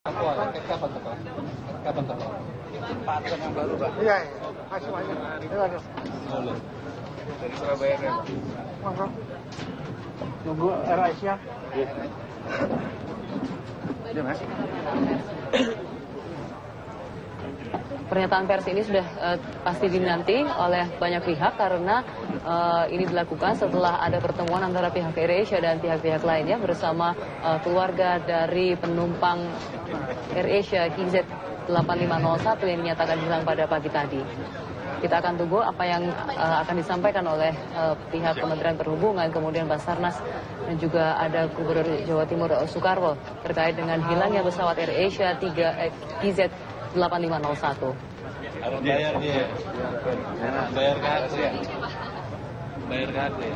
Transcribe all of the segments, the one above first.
Kapan tuh, Pak? Kapan tuh, Pak? Pak yang baru, Pak. Iya, masih banyak. Itu Dari Surabaya kan. Monggo. Nunggu Air Asia. Iya. Iya, Mas. Pernyataan pers ini sudah pasti dinanti oleh banyak pihak karena ini dilakukan setelah ada pertemuan antara pihak AirAsia dan pihak-pihak lainnya bersama keluarga dari penumpang AirAsia KZ8501 yang dinyatakan hilang pada pagi tadi. Kita akan tunggu apa yang akan disampaikan oleh pihak Kementerian Perhubungan, kemudian Basarnas, dan juga ada Gubernur Jawa Timur Soekarwo terkait dengan hilangnya pesawat AirAsia KZ8501. Harus bayar dia. Bayar kartu ya. Bayar kartu ya.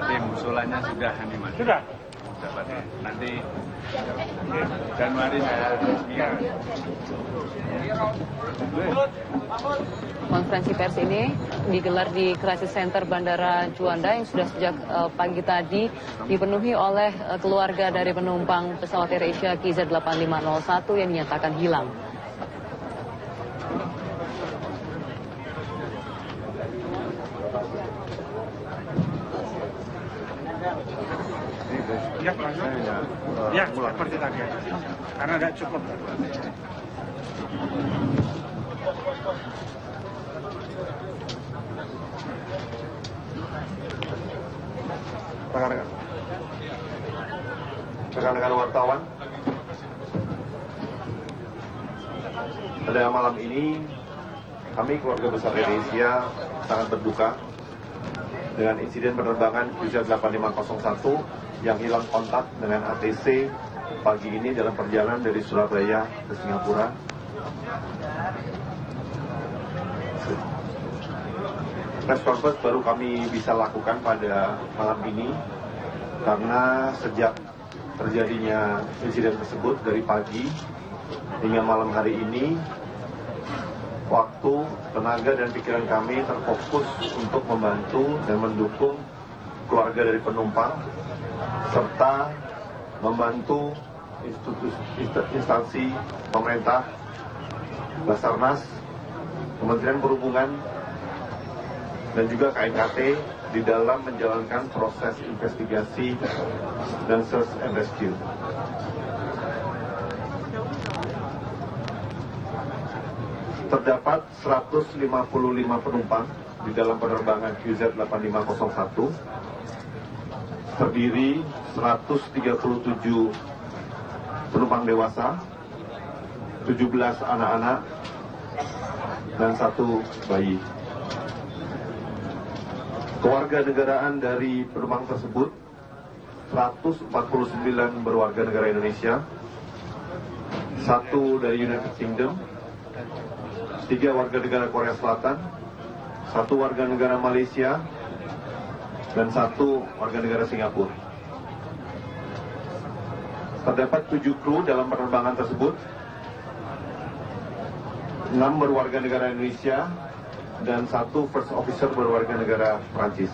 Tim usulannya sudah nih, Mas. Sudah. Dapat nanti Januari saya resmikan. Konferensi pers ini digelar di Crisis Center Bandara Juanda yang sudah sejak pagi tadi dipenuhi oleh keluarga dari penumpang pesawat AirAsia KZ8501 yang dinyatakan hilang. Ya, langsung. Ya, seperti tadi. Karena tidak cukup. Rekan-rekan wartawan, pada malam ini kami keluarga besar AirAsia sangat berduka dengan insiden penerbangan QZ8501 yang hilang kontak dengan ATC pagi ini dalam perjalanan dari Surabaya ke Singapura. Press conference baru kami bisa lakukan pada malam ini karena sejak terjadinya insiden tersebut dari pagi hingga malam hari ini, waktu, tenaga, dan pikiran kami terfokus untuk membantu dan mendukung keluarga dari penumpang serta membantu instansi pemerintah, Basarnas, Kementerian Perhubungan, dan juga KNKT di dalam menjalankan proses investigasi dan search and rescue. Terdapat 155 penumpang di dalam penerbangan QZ8501, terdiri 137 penumpang dewasa, 17 anak-anak, dan 1 bayi. Kewarganegaraan dari penumpang tersebut 149 berwarga negara Indonesia, 1 dari United Kingdom, 3 warga negara Korea Selatan, 1 warga negara Malaysia, dan 1 warga negara Singapura. Terdapat 7 kru dalam penerbangan tersebut, 6 berwarga negara Indonesia, dan 1 first officer berwarga negara Prancis.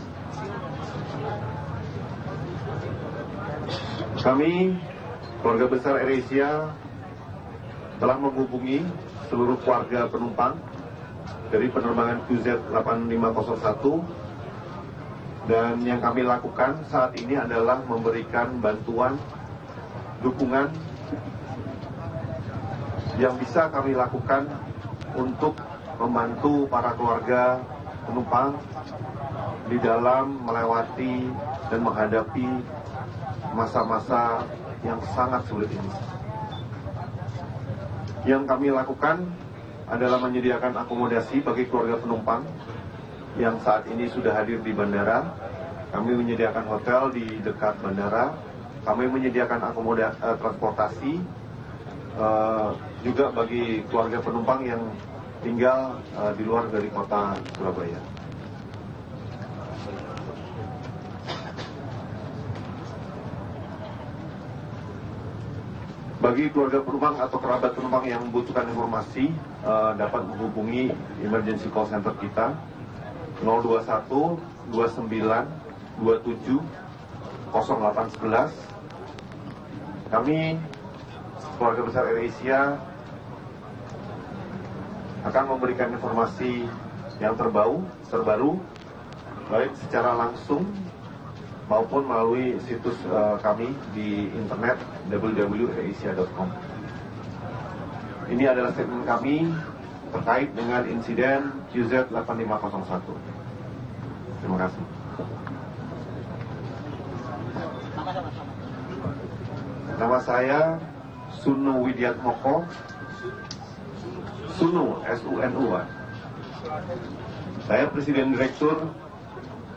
Kami, keluarga besar AirAsia, telah menghubungi seluruh keluarga penumpang dari penerbangan QZ8501, dan yang kami lakukan saat ini adalah memberikan bantuan, dukungan yang bisa kami lakukan untuk membantu para keluarga penumpang di dalam melewati dan menghadapi masa-masa yang sangat sulit ini. Yang kami lakukan adalah menyediakan akomodasi bagi keluarga penumpang yang saat ini sudah hadir di bandara. Kami menyediakan hotel di dekat bandara. Kami menyediakan akomodasi transportasi juga bagi keluarga penumpang yang tinggal di luar dari kota Surabaya. Bagi keluarga penumpang atau kerabat penumpang yang membutuhkan informasi, dapat menghubungi emergency call center kita 021 29 27 01 0811 kami keluarga besar AirAsia akan memberikan informasi yang terbaru baik secara langsung maupun melalui situs kami di internet www.airasia.com. Ini adalah statement kami terkait dengan insiden QZ8501. Terima kasih. Nama saya Sunu Widiatmoko. Sunu, S-U-N-U, Pak. Saya Presiden Direktur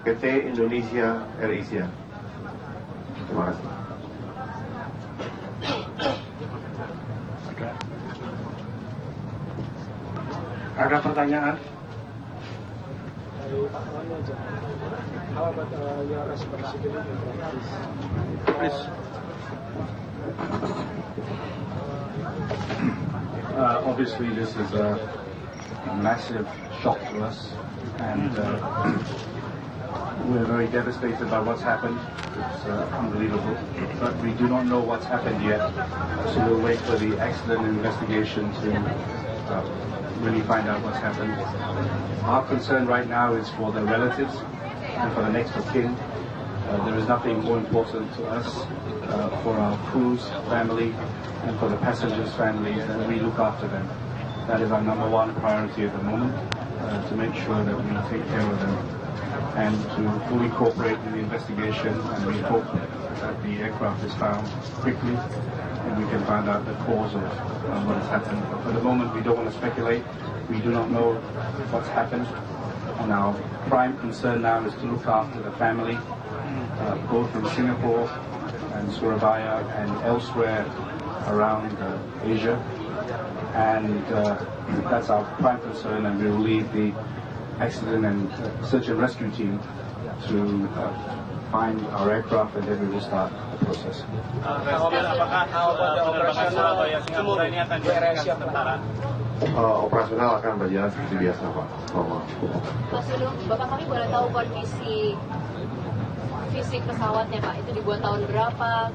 PT Indonesia AirAsia. Terima kasih. Ada pertanyaan? Please. Obviously, this is a massive shock to us, and we're very devastated by what's happened. It's unbelievable, but we do not know what's happened yet, so we'll wait for the accident investigation to really find out what's happened. Our concern right now is for the relatives and for the next of kin. There is nothing more important to us for our crew's family and for the passengers' families, and we look after them. That is our number one priority at the moment, to make sure that we take care of them and to fully cooperate in the investigation, and we hope that the aircraft is found quickly and we can find out the cause of what has happened. But for the moment, we don't want to speculate. We do not know what's happened, and our prime concern now is to look after the family, both in Singapore and Surabaya and elsewhere around Asia, and that's our prime concern, and we will leave the accident and search and rescue team to find our aircraft, and then we will start the process. Operasional akan berjalan seperti biasa, Pak. Pak Sunu, Bapak kami boleh tahu kondisi fisik pesawatnya, Pak? Itu dibuat tahun berapa?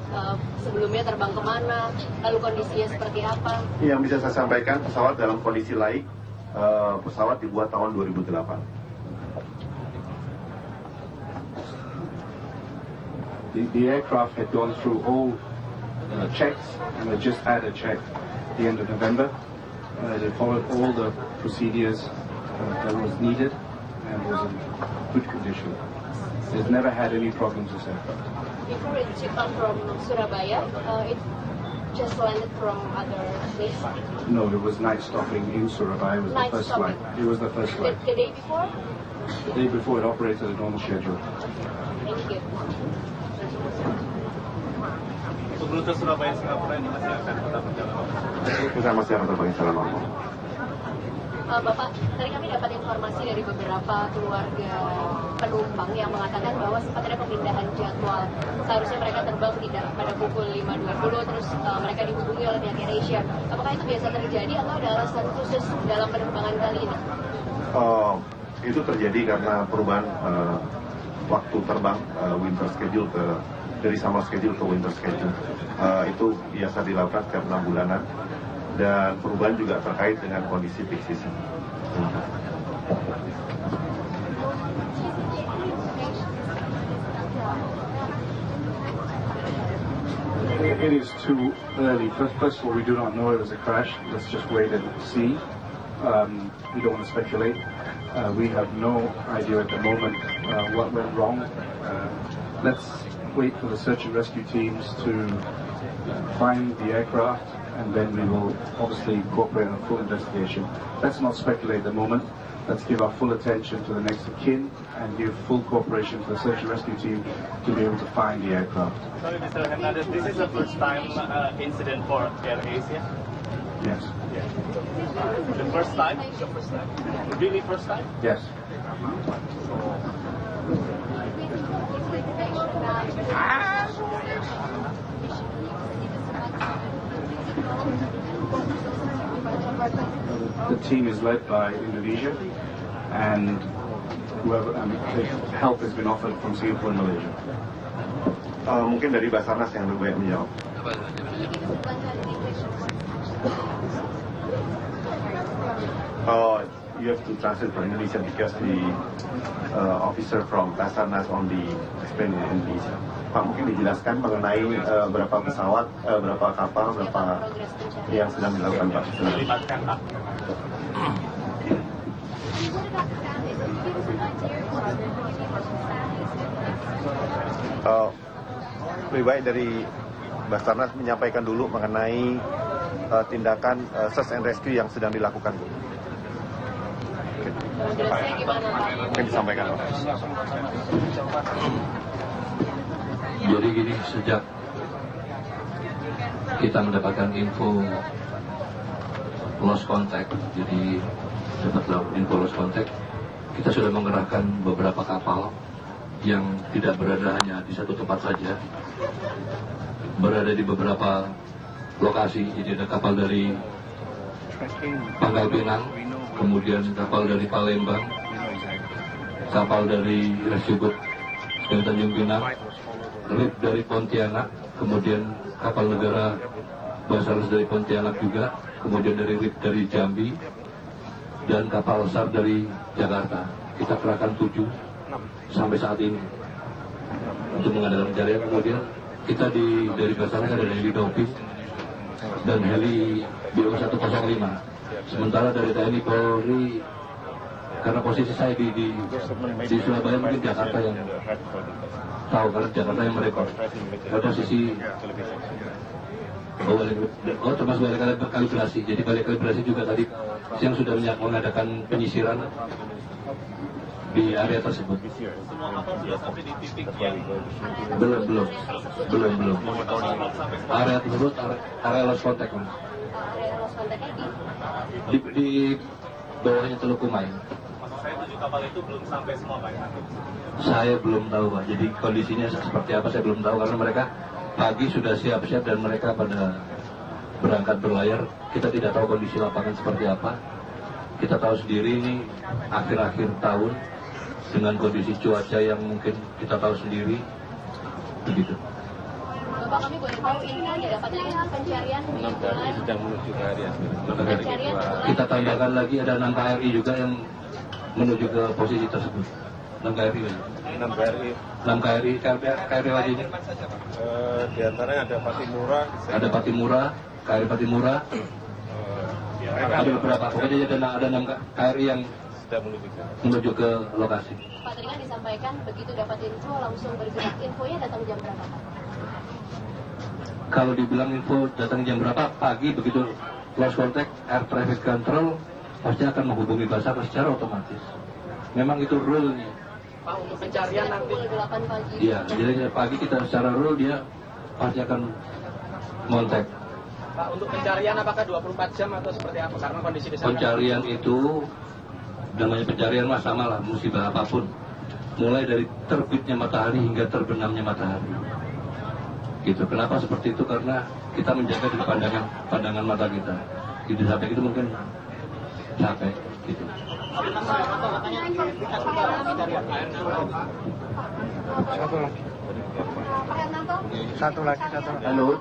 Sebelumnya terbang kemana? Lalu kondisinya seperti apa? Yang bisa saya sampaikan, pesawat dalam kondisi laik. Pesawat dibuat tahun 2008. The aircraft had gone through all checks, and they just had a check at the end of November. They followed all the procedures that was needed and was in good condition. They've never had any problems with aircraft. Before it took off from Surabaya, it just landed from other place? No, it was night stopping in Surabaya. It was the first flight. It was the first flight. The day before? The day before, it operated a normal schedule. Thank you. Untuk rute Surabaya Singapura ini masih akan tetap berjalan. Kita masih akan terbang secara normal. Bapak, tadi kami dapat informasi dari beberapa keluarga penumpang yang mengatakan bahwa sempat ada pemindahan jadwal. Seharusnya mereka terbang tidak pada pukul 5.20, terus mereka dihubungi oleh pihak AirAsia. Apakah itu biasa terjadi atau ada alasan khusus dalam penerbangan kali ini? Itu terjadi karena perubahan waktu terbang winter schedule dari summer schedule ke winter schedule. Itu biasa dilakukan setiap 6 bulanan. Dan perubahan juga terkait dengan kondisi peak season. It is too early. First of all, we do not know it was a crash. Let's just wait and see. We don't want to speculate. We have no idea at the moment what went wrong. Let's wait for the search and rescue teams to find the aircraft, and then we will obviously cooperate on a full investigation. Let's not speculate at the moment. Let's give our full attention to the next of kin and give full cooperation to the search and rescue team to be able to find the aircraft. Sorry, Mr. Hernandez, this is the first time incident for AirAsia? Yes. Yeah. The first time? The first time? Really first time? Yes. The team is led by Indonesia, and the help has been offered from Singapore and Malaysia. Mungkin dari Basarnas yang lebih banyak menjawab. You have to translate for Indonesia because the officer from Basarnas only explain in Indonesia. Pak, mungkin dijelaskan mengenai berapa pesawat, berapa kapal, berapa yang sedang dilakukan, Pak. Lebih baik dari Basarnas menyampaikan dulu mengenai tindakan search and rescue yang sedang dilakukan, Bu. Mungkin disampaikan, Pak. Jadi gini, sejak kita mendapatkan info lost contact, jadi dapat info lost contact, kita sudah mengerahkan beberapa kapal yang tidak berada hanya di satu tempat saja, berada di beberapa lokasi. Jadi ada kapal dari Pangkal Pinang, kemudian kapal dari Palembang, kapal dari Rescue Boat dari Tanjung Pinang, RIP dari Pontianak, kemudian kapal negara Basarnas dari Pontianak juga, kemudian dari RIP dari Jambi, dan kapal SAR dari Jakarta. Kita kerahkan 7 sampai saat ini untuk mengadakan pencarian. Kemudian kita dari Basarnas ada heli Dolphin dan heli BO-105. Sementara dari TNI Polri, karena posisi saya di Surabaya, mungkin Jakarta yang tahu, karena Jakarta yang merekod. Pada posisi termasuk balik kalibrasi. Jadi balik kalibrasi juga tadi siang sudah mengadakan penyisiran di area tersebut. Belum. Area tersebut area lost contact, Mas. Di bawahnya Teluk Kumai. Saya 7 kapal itu belum sampai semua, Pak. Saya belum tahu, Pak. Jadi kondisinya seperti apa saya belum tahu, karena mereka pagi sudah siap-siap dan mereka pada berangkat berlayar. Kita tidak tahu kondisi lapangan seperti apa. Kita tahu sendiri ini akhir-akhir tahun dengan kondisi cuaca yang mungkin kita tahu sendiri, begitu. Bapak, kami boleh tahu ini didapatkan pencarian di bulan Sedang menuju ke area pencarian Kita tambahkan lagi ada 6 KRI juga yang menuju ke posisi tersebut. 6 KRI lagi. 6 KRI wajibnya. Di antaranya ada Patimura. Ada Patimura, KRI Patimura. Ada beberapa, pokoknya ada 6 KRI yang Sudah menuju ke lokasi. Pak, tadi kan disampaikan begitu dapat info langsung bergerak. Infonya datang jam berapa, Pak? Kalau dibilang info datang jam berapa, pagi begitu lost contact, air traffic control pasti akan menghubungi Basarnas secara otomatis. Memang itu rule-nya. Pak, untuk pencarian nanti pukul 8 pagi. Iya, jadi pagi kita secara rule dia pasti akan kontak. Pak, untuk pencarian apakah 24 jam atau seperti apa? Karena kondisi di sana. Pencarian itu, namanya pencarian mah sama lah, musibah apapun. Mulai dari terbitnya matahari hingga terbenamnya matahari. Gitu. Kenapa seperti itu? Karena kita menjaga di pandangan mata kita. Gitu, sampai itu mungkin capek. Gitu. Satu lagi. Halo.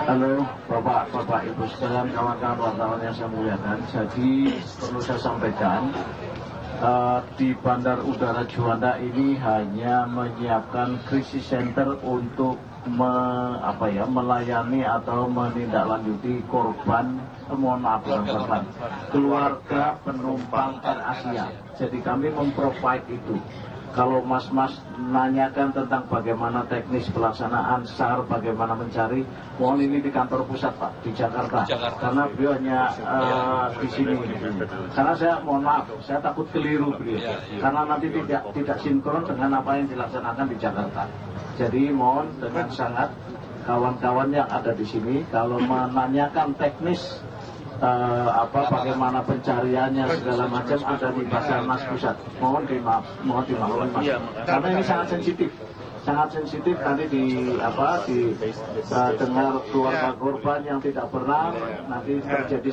Halo Bapak Ibu sekalian, kawan-kawan wartawan yang saya muliakan. Jadi perlu saya sampaikan, di Bandar Udara Juanda ini hanya menyiapkan krisis center untuk melayani atau menindaklanjuti korban, keluarga penumpang Air Asia. Jadi kami memprovide itu. Kalau mas-mas nanyakan tentang bagaimana teknis pelaksanaan SAR, bagaimana mencari, mohon ini di kantor pusat Pak, di Jakarta. Karena beliau hanya di sini. Karena saya mohon maaf, saya takut keliru beliau. Karena nanti tidak sinkron dengan apa yang dilaksanakan di Jakarta. Jadi mohon dengan sangat kawan-kawan yang ada di sini, kalau menanyakan teknis bagaimana pencariannya segala macam ada di Basarnas pusat. Mohon dimaklumi Mas. Karena ini sangat sensitif. sangat sensitif nanti dengar keluarga korban yang tidak pernah nanti terjadi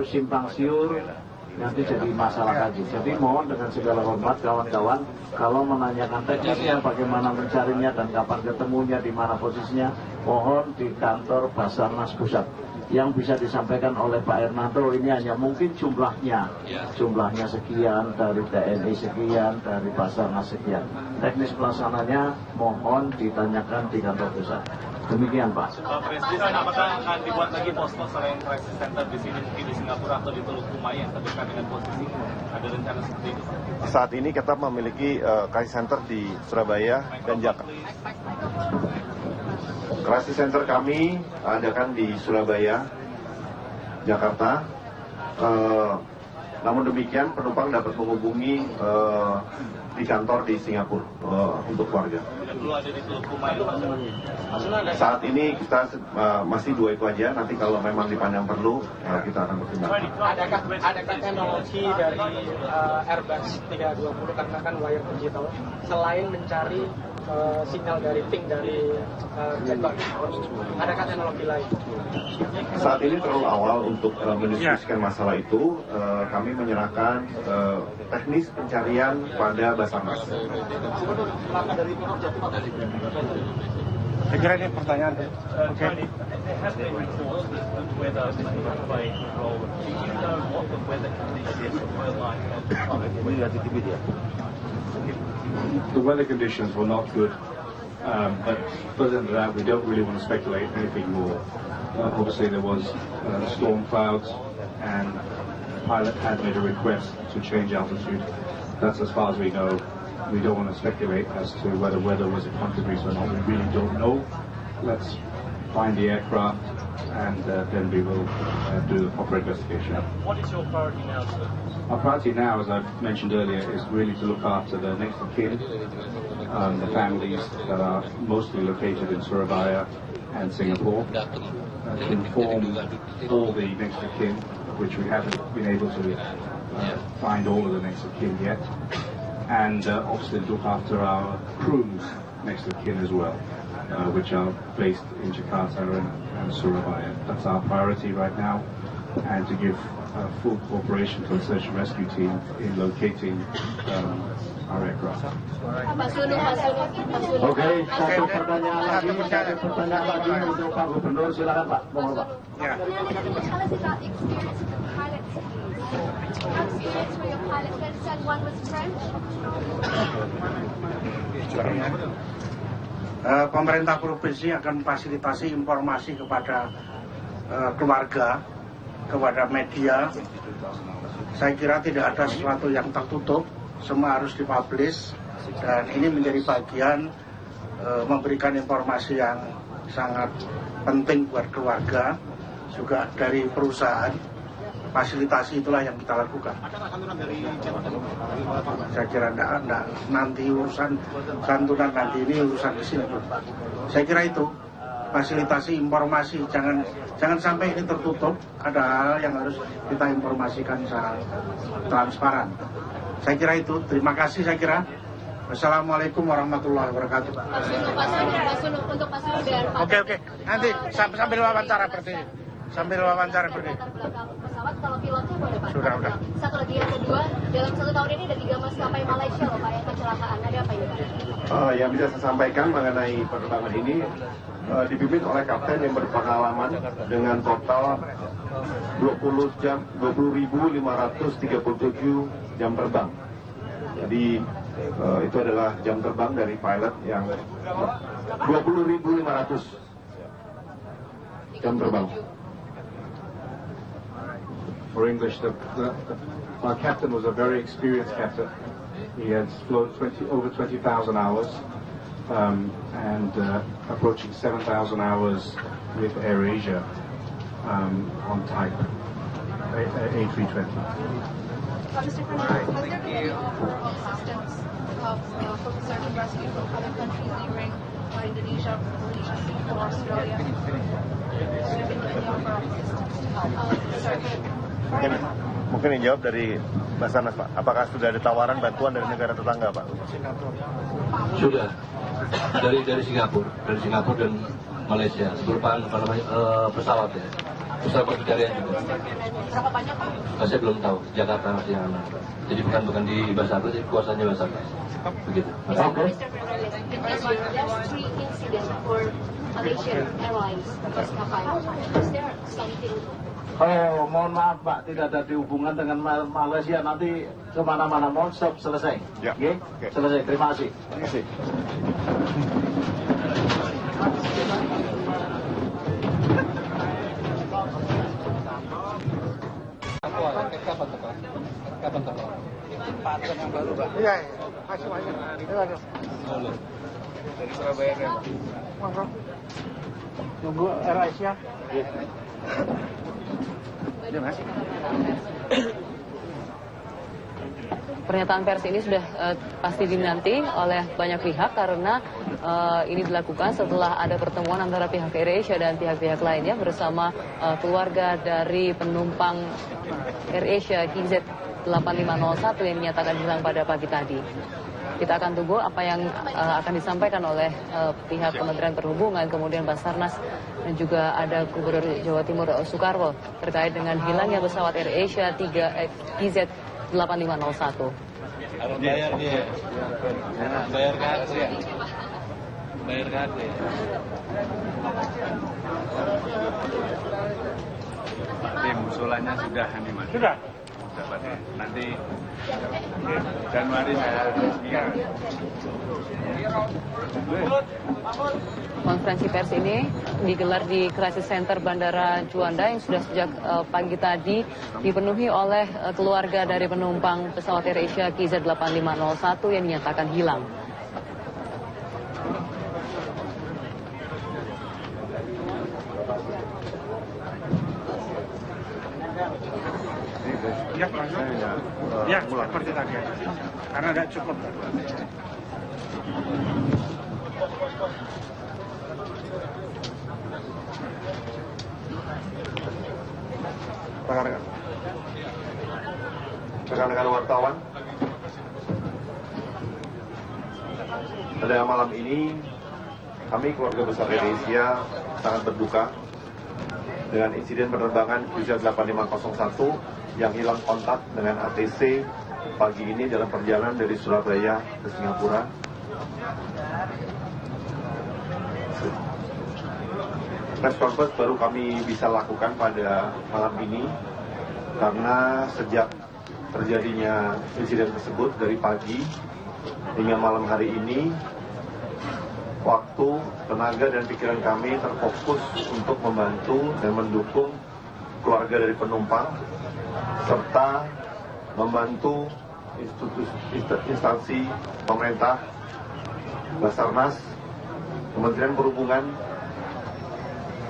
simpang siur, nanti jadi masalah lagi. Jadi mohon dengan segala hormat kawan-kawan, kalau menanyakan teknisnya bagaimana mencarinya dan kapan ketemunya, di mana posisinya, mohon di kantor Basarnas Pusat. Yang bisa disampaikan oleh Pak Hernando ini hanya mungkin jumlahnya sekian, dari TNI sekian, dari Basarnas sekian. Teknis pelaksananya mohon ditanyakan di kantor pusat. Demikian Pak. Pak Presiden, apakah akan dibuat lagi posko selain crisis center di sini, mungkin di Singapura atau di Teluk Kumai yang terdekat dengan posisi? Ada rencana seperti itu? Saat ini kita memiliki crisis center di Surabaya dan Jakarta. Crisis center kami adakan di Surabaya, Jakarta. Namun demikian penumpang dapat menghubungi di kantor di Singapura untuk keluarga. Saat ini kita masih 2 itu aja. Nanti kalau memang dipandang perlu kita akan pertimbangkan. Adakah teknologi dari Airbus 320 karena kan wire digital selain mencari sinyal dari ping dari jetbag, adakah teknologi lain? Saat ini terlalu awal untuk mendiskusikan masalah itu. Kami menyerahkan teknis pencarian pada Basarnas. Saya kira ini pertanyaan. Oke. The weather conditions were not good, but further than that, we don't really want to speculate anything more. Obviously, there was storm clouds, and the pilot had made a request to change altitude. That's as far as we know. We don't want to speculate as to whether weather was a contributor or not. We really don't know. Let's find the aircraft, and then we will do the proper investigation. What is your priority now, sir? Our priority now, as I've mentioned earlier, is really to look after the next of kin, the families that are mostly located in Surabaya and Singapore, to inform all the next of kin, which we haven't been able to find all of the next of kin yet, and obviously look after our crews next of kin as well, which are based in Jakarta and Surabaya. That's our priority right now, and to give full cooperation to the search and rescue team in locating our aircraft. Oke, satu pertanyaan lagi untuk Pak Gubernur, silakan Pak. Mohon Pak. Ya. Pemerintah provinsi akan fasilitasi informasi kepada keluarga, kepada media. Saya kira tidak ada sesuatu yang tertutup, semua harus dipublish, dan ini menjadi bagian memberikan informasi yang sangat penting buat keluarga, juga dari perusahaan. Fasilitasi itulah yang kita lakukan. Saya kira enggak, nanti urusan santunan nanti, ini urusan di sini. Saya kira itu fasilitasi informasi, jangan sampai ini tertutup. Ada hal yang harus kita informasikan secara transparan. Saya kira itu. Terima kasih. Saya kira. Wassalamualaikum warahmatullahi wabarakatuh. Oke. Nanti sambil wawancara berarti. Pesawat kalau pilotnya boleh Pak. Sudah. Satu lagi yang kedua, dalam 1 tahun ini ada 3 maskapai Malaysia loh Pak yang kecelakaan. Ada apa ini Pak? Yang bisa saya sampaikan mengenai penerbangan ini dipimpin oleh kapten yang berpengalaman dengan total 20.537 jam terbang. Jadi itu adalah jam terbang dari pilot yang 20.500 jam terbang. For English, our captain was a very experienced captain. He has flown over 20,000 hours and approaching 7,000 hours with AirAsia on type A320. Mr. Fernandez, has there been any overall assistance for search and rescue from other countries, neighboring Indonesia, Malaysia, Singapore, Australia? Has there been any overall assistance to help search? Mungkin yang jawab dari Basarnas, Pak. Apakah sudah ada tawaran bantuan dari negara tetangga, Pak? Sudah dari Singapura dan Malaysia berupa pesawat ya, pesawat pencarian juga. Berapa banyak Pak? Saya belum tahu, Jakarta masih aman. Jadi bukan di Basarnas, jadi kuasanya Basarnas. Begitu. Mr. Fernandez, in this year, there's 3 incidents for Malaysian Airlines maskapai. Is there something? Oh, mohon maaf Pak, tidak ada hubungan dengan Malaysia. Nanti kemana-mana, mohon stop, selesai. Ya. Oke? Selesai, terima kasih. Terima kasih. Paten yang baru, Pak. Iya, masih banyak. Dari Surabaya Rem. Nunggu AirAsia. Pernyataan pers ini sudah pasti dinanti oleh banyak pihak karena ini dilakukan setelah ada pertemuan antara pihak AirAsia dan pihak-pihak lainnya bersama keluarga dari penumpang AirAsia KZ8501 yang dinyatakan hilang pada pagi tadi. Kita akan tunggu apa yang akan disampaikan oleh pihak Kementerian Perhubungan, kemudian Basarnas, dan juga ada Gubernur Jawa Timur Soekarwo terkait dengan hilangnya pesawat AirAsia KZ8501. Harus bayar dia. Bayar kartu ya. Bayar kartu ya. Tim usulannya sudah nih, Mas. Sudah. Dapat. Nanti Januari saya resmikan. Konferensi pers ini digelar di Crisis Center Bandara Juanda yang sudah sejak pagi tadi dipenuhi oleh keluarga dari penumpang pesawat AirAsia KZ8501 yang dinyatakan hilang. Ya, langsung. Ya, seperti tadi. Karena tidak cukup. Rekan-rekan wartawan, pada malam ini kami keluarga besar AirAsia sangat berduka dengan insiden penerbangan QZ8501 yang hilang kontak dengan ATC pagi ini dalam perjalanan dari Surabaya ke Singapura. Press conference baru kami bisa lakukan pada malam ini karena sejak terjadinya insiden tersebut dari pagi hingga malam hari ini, waktu, tenaga, dan pikiran kami terfokus untuk membantu dan mendukung keluarga dari penumpang serta membantu instansi pemerintah, Basarnas, Kementerian Perhubungan,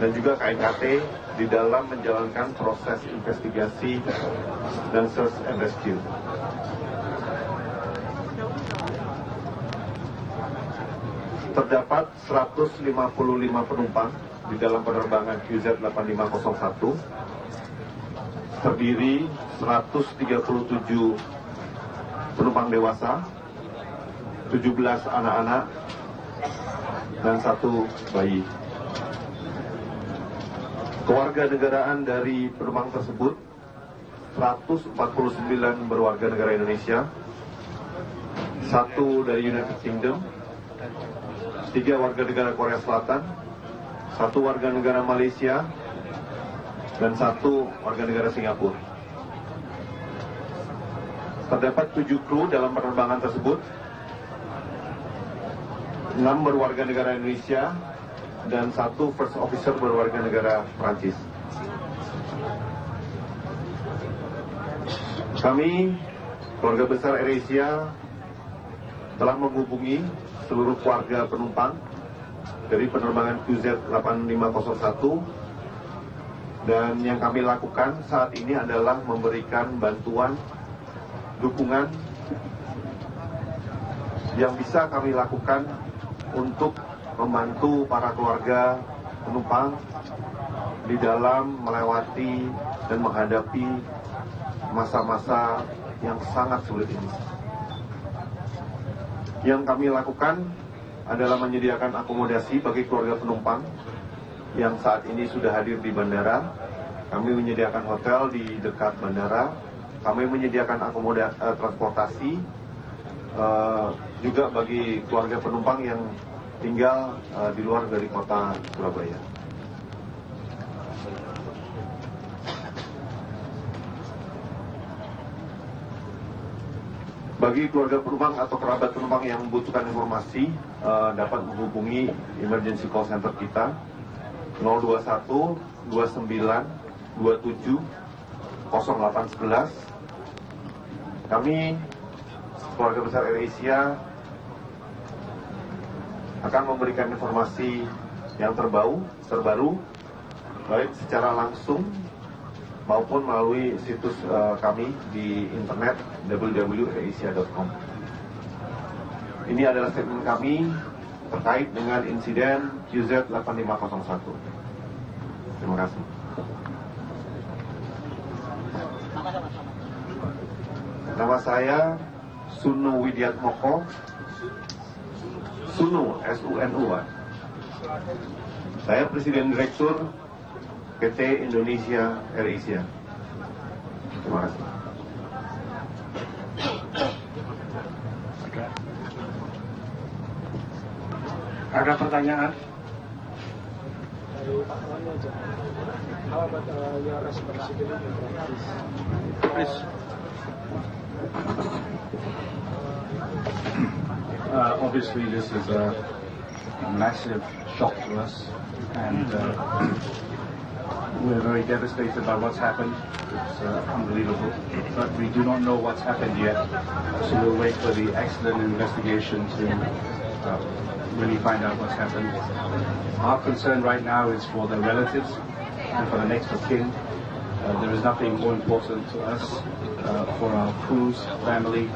dan juga KNKT di dalam menjalankan proses investigasi dan search and rescue. Terdapat 155 penumpang di dalam penerbangan QZ8501, terdiri 137 penumpang dewasa, 17 anak-anak, dan 1 bayi. Keluarga negaraan dari penumpang tersebut 149 berwarga negara Indonesia, 1 dari United Kingdom, 3 warga negara Korea Selatan, 1 warga negara Malaysia, dan 1 warga negara Singapura. Terdapat 7 kru dalam penerbangan tersebut, 6 berwarga negara Indonesia, dan 1 first officer berwarga negara Prancis. Kami, keluarga besar AirAsia, telah menghubungi seluruh keluarga penumpang dari penerbangan QZ8501, dan yang kami lakukan saat ini adalah memberikan bantuan, dukungan yang bisa kami lakukan untuk membantu para keluarga penumpang di dalam melewati dan menghadapi masa-masa yang sangat sulit ini. Yang kami lakukan adalah menyediakan akomodasi bagi keluarga penumpang yang saat ini sudah hadir di bandara. Kami menyediakan hotel di dekat bandara. Kami menyediakan akomodasi transportasi juga bagi keluarga penumpang yang tinggal di luar dari kota Surabaya. Bagi keluarga penumpang atau kerabat penumpang yang membutuhkan informasi dapat menghubungi emergency call center kita 021 29 27 0811. Kami keluarga besar AirAsia akan memberikan informasi yang terbaru baik secara langsung maupun melalui situs kami di internet www.airasia.com. Ini adalah statement kami terkait dengan insiden QZ8501. Terima kasih. Nama saya Sunu Widiatmoko. Sunu, S-U-N-U. Saya Presiden Direktur PT Indonesia AirAsia. Terima kasih. Ada pertanyaan? Please. Obviously, this is a massive shock to us, and we're very devastated by what's happened. It's unbelievable, but we do not know what's happened yet, so we'll wait for the accident investigation to really find out what's happened. Our concern right now is for the relatives and for the next of kin. There is nothing more important to us for our crew's family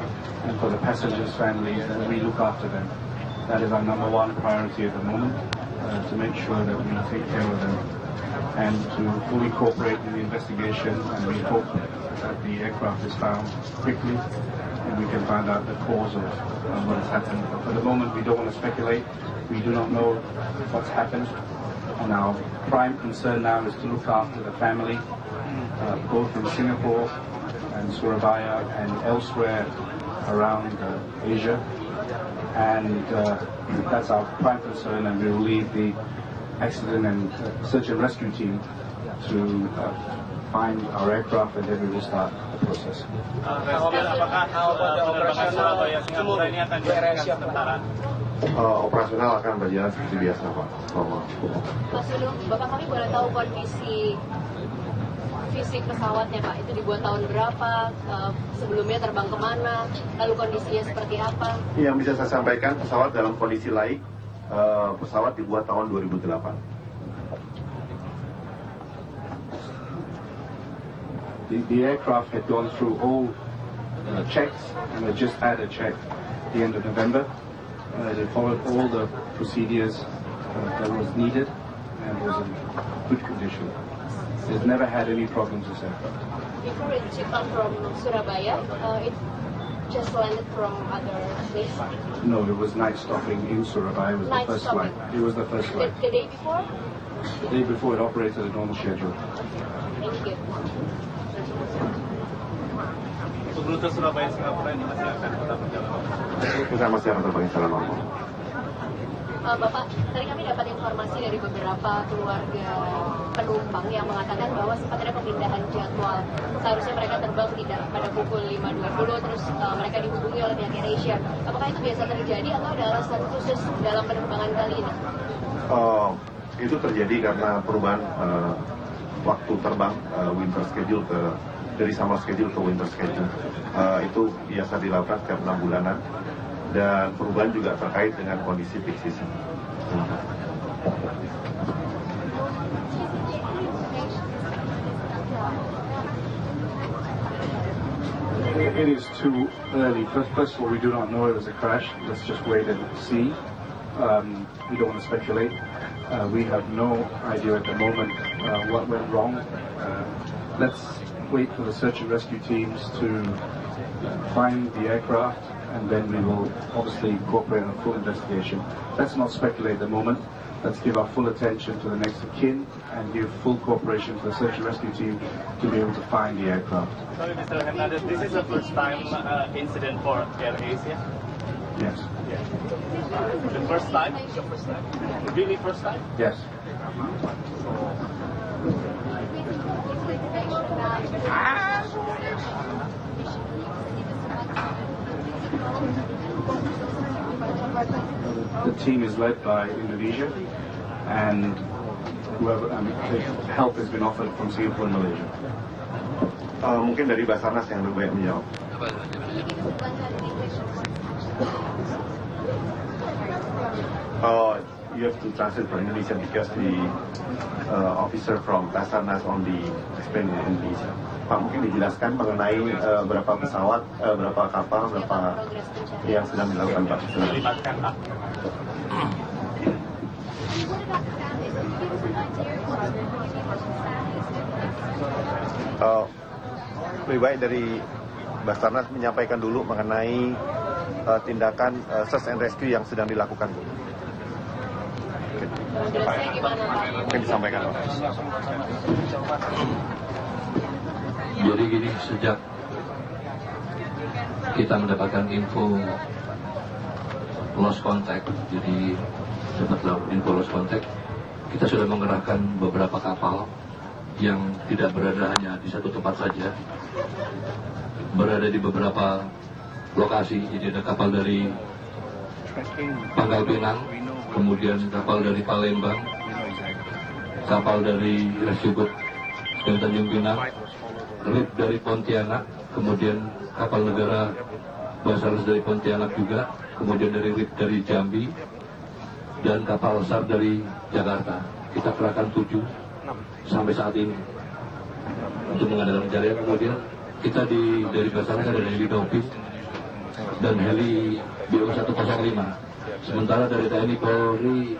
and for the passengers' families, that we look after them. That is our number one priority at the moment, to make sure that we take care of them and to fully cooperate in the investigation, and we hope that the aircraft is found quickly and we can find out the cause of what has happened. But for the moment, we don't want to speculate. We do not know what's happened, and our prime concern now is to look after the family, both in Singapore and Surabaya and elsewhere around Asia, and that's our prime concern, and we will leave the accident and search and rescue team to find our aircraft, and then we will start the process. Apakah Surabaya Singapura ini akan diadakan sementara? Operasional akan berjalan seperti biasa, Pak. Mas Sunu, Bapak kami boleh tahu kondisi fisik pesawatnya, Pak? Itu dibuat tahun berapa? Sebelumnya terbang kemana? Lalu kondisinya seperti apa? Yang bisa saya sampaikan, pesawat dalam kondisi laik. Pesawat dibuat tahun 2008. The aircraft had gone through all checks, and they just had a check at the end of November. They followed all the procedures that was needed and was in good condition. They've never had any problems with aircraft. Before it come from Surabaya, it just landed from other place? No, it was night stopping in Surabaya. It was the first flight. It was the first flight. The day before? The day before, it operated a normal schedule. Thank you. Untuk rute Surabaya Singapura ini masih akan tetap berjalan? Kita masih akan terbang secara normal. Bapak, tadi kami dapat informasi dari beberapa keluarga penumpang yang mengatakan bahwa sempat ada pemindahan jadwal. Seharusnya mereka terbang tidak pada pukul 5.20, terus mereka dihubungi oleh pihak AirAsia. Apakah itu biasa terjadi atau ada alasan khusus dalam penerbangan kali ini? Itu terjadi karena perubahan waktu terbang winter schedule dari summer schedule ke winter schedule. Itu biasa dilakukan setiap 6 bulanan. Dan perubahan juga terkait dengan kondisi peak season. It is too early. First of all, we do not know it was a crash. Let's just wait and see. We don't want to speculate. We have no idea at the moment what went wrong. Let's wait for the search and rescue teams to find the aircraft, and then we will obviously cooperate on a full investigation. Let's not speculate at the moment. Let's give our full attention to the next of kin and give full cooperation to the search and rescue team to be able to find the aircraft. Sorry, Mr. Hernandez, this is the first time incident for AirAsia? Yes. The first time? Really first time? Yes. The team is led by Indonesia, and the help has been offered from Singapore and Malaysia. Mungkin dari Basarnas yang lebih banyak menjawab. You have to translate for Indonesia because the officer from Basarnas only explain in Indonesia. Pak, mungkin dijelaskan mengenai berapa pesawat, berapa kapal, berapa yang sedang dilakukan Pak? Melibatkan Pak. Lebih baik dari Basarnas menyampaikan dulu mengenai tindakan search and rescue yang sedang dilakukan, Bu. Mungkin disampaikan. Jadi gini, sejak kita mendapatkan info lost contact, jadi dapat info lost contact, kita sudah mengerahkan beberapa kapal yang tidak berada hanya di satu tempat saja, berada di beberapa lokasi. Jadi ada kapal dari Pangkal Pinang, kemudian kapal dari Palembang, kapal dari Rescue Boat dari Tanjung Pinang, RIP dari Pontianak, kemudian kapal negara Basarnas dari Pontianak juga, kemudian dari RIP dari Jambi, dan kapal SAR dari Jakarta. Kita kerahkan 7 sampai saat ini untuk mengadakan pencarian. Kemudian kita dari Basarnas ada heli Dolphin dan heli BO 105. Sementara dari TNI Polri,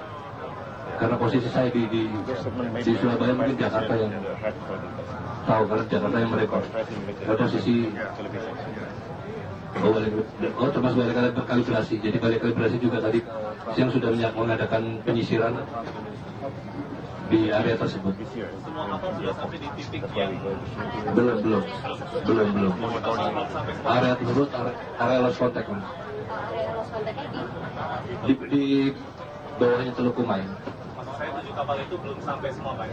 karena posisi saya di Surabaya, mungkin Jakarta yang tahu, karena Jakarta yang merekod. Posisi termasuk balik kalibrasi. Jadi balik kalibrasi juga tadi siang sudah mengadakan penyisiran di area tersebut. Semua kapal sudah sampai di titik yang Belum. Area tersebut area lost contact, Mas. Area lost contact-nya Di bawahnya Teluk Kumai. maksud saya 7 kapal itu belum sampai semua Pak.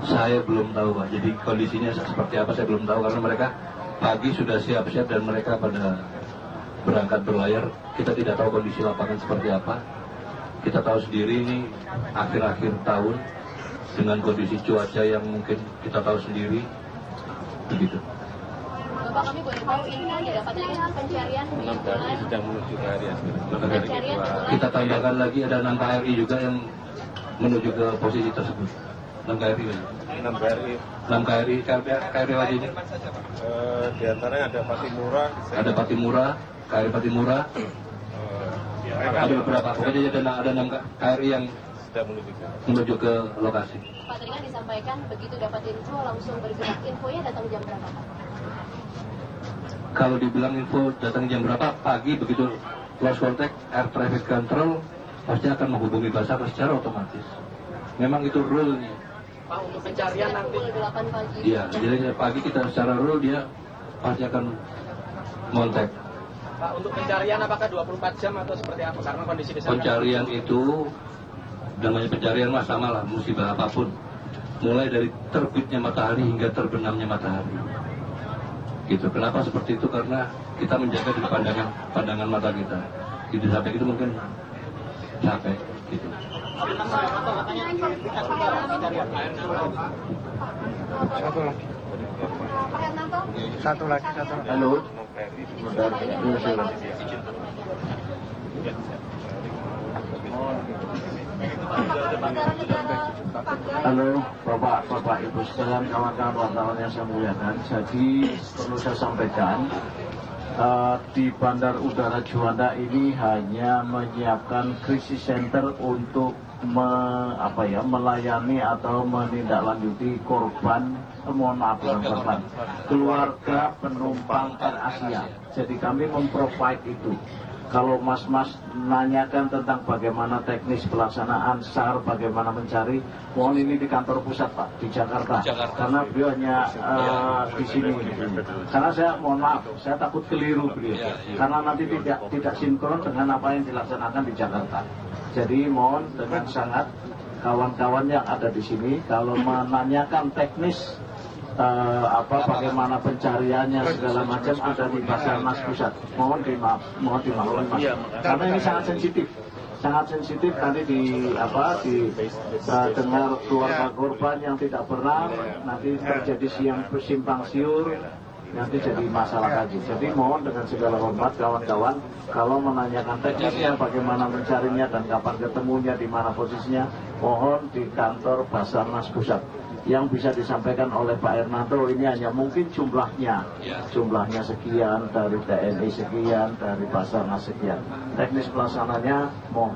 Saya belum tahu, Pak. Jadi kondisinya seperti apa saya belum tahu, karena mereka pagi sudah siap-siap dan mereka pada berangkat berlayar. Kita tidak tahu kondisi lapangan seperti apa. Kita tahu sendiri ini akhir-akhir tahun dengan kondisi cuaca yang mungkin kita tahu sendiri, begitu. Bapak, kami boleh tahu ini didapatkan pencarian Sedang menuju ke area pencarian Kita tambahkan lagi ada 6 KRI juga yang menuju ke posisi tersebut. 6 KRI lagi. 6 KRI. 6 KRI, KRI lagi ini. Di antaranya ada Patimura. Ada Patimura, KRI Patimura. Ada beberapa, pokoknya ada 6 KRI yang Sedang menuju ke lokasi. Pak, tadi kan disampaikan begitu dapat info langsung bergerak. Infonya datang jam berapa, Pak? Kalau dibilang info datang jam berapa, pagi begitu lost contact, air traffic control pasti akan menghubungi Basarnas secara otomatis. Memang itu rule-nya. Pak, untuk pencarian nanti pukul 8 pagi. Iya, jadi pagi kita secara rule dia pasti akan kontak. Pak, untuk pencarian apakah 24 jam atau seperti apa? Karena kondisi di sana. Pencarian itu, namanya pencarian mah sama lah, musibah apapun. Mulai dari terbitnya matahari hingga terbenamnya matahari. Gitu. Kenapa seperti itu? Karena kita menjaga di pandangan mata kita. Gitu, sampai itu mungkin capek. Gitu. Satu lagi. Halo. Halo Bapak Ibu sekalian, kawan-kawan wartawan yang saya muliakan. Jadi perlu saya sampaikan, di Bandar Udara Juanda ini hanya menyiapkan krisis center untuk melayani atau menindaklanjuti korban, mohon maaf bukan korban, keluarga penumpang Air Asia. Jadi kami memprovide itu. Kalau mas-mas nanyakan tentang bagaimana teknis pelaksanaan SAR, bagaimana mencari, mohon ini di kantor pusat Pak, di Jakarta. Karena beliau hanya di sini. Karena saya mohon maaf, saya takut keliru beliau. Karena nanti tidak sinkron dengan apa yang dilaksanakan di Jakarta. Jadi mohon dengan sangat kawan-kawan yang ada di sini, kalau menanyakan teknis bagaimana pencariannya segala macam ada di Basarnas Pusat. Mohon dimaklumi Mas. Karena ini sangat sensitif nanti dengar keluarga korban yang tidak pernah, nanti terjadi simpang siur, nanti jadi masalah lagi. Jadi mohon dengan segala hormat kawan-kawan, kalau menanyakan teknisnya bagaimana mencarinya dan kapan ketemunya, di mana posisinya, mohon di kantor Basarnas Pusat. Yang bisa disampaikan oleh Pak Hernanto ini hanya mungkin jumlahnya sekian, dari TNI sekian, dari Basarnas sekian. Teknis pelaksananya mohon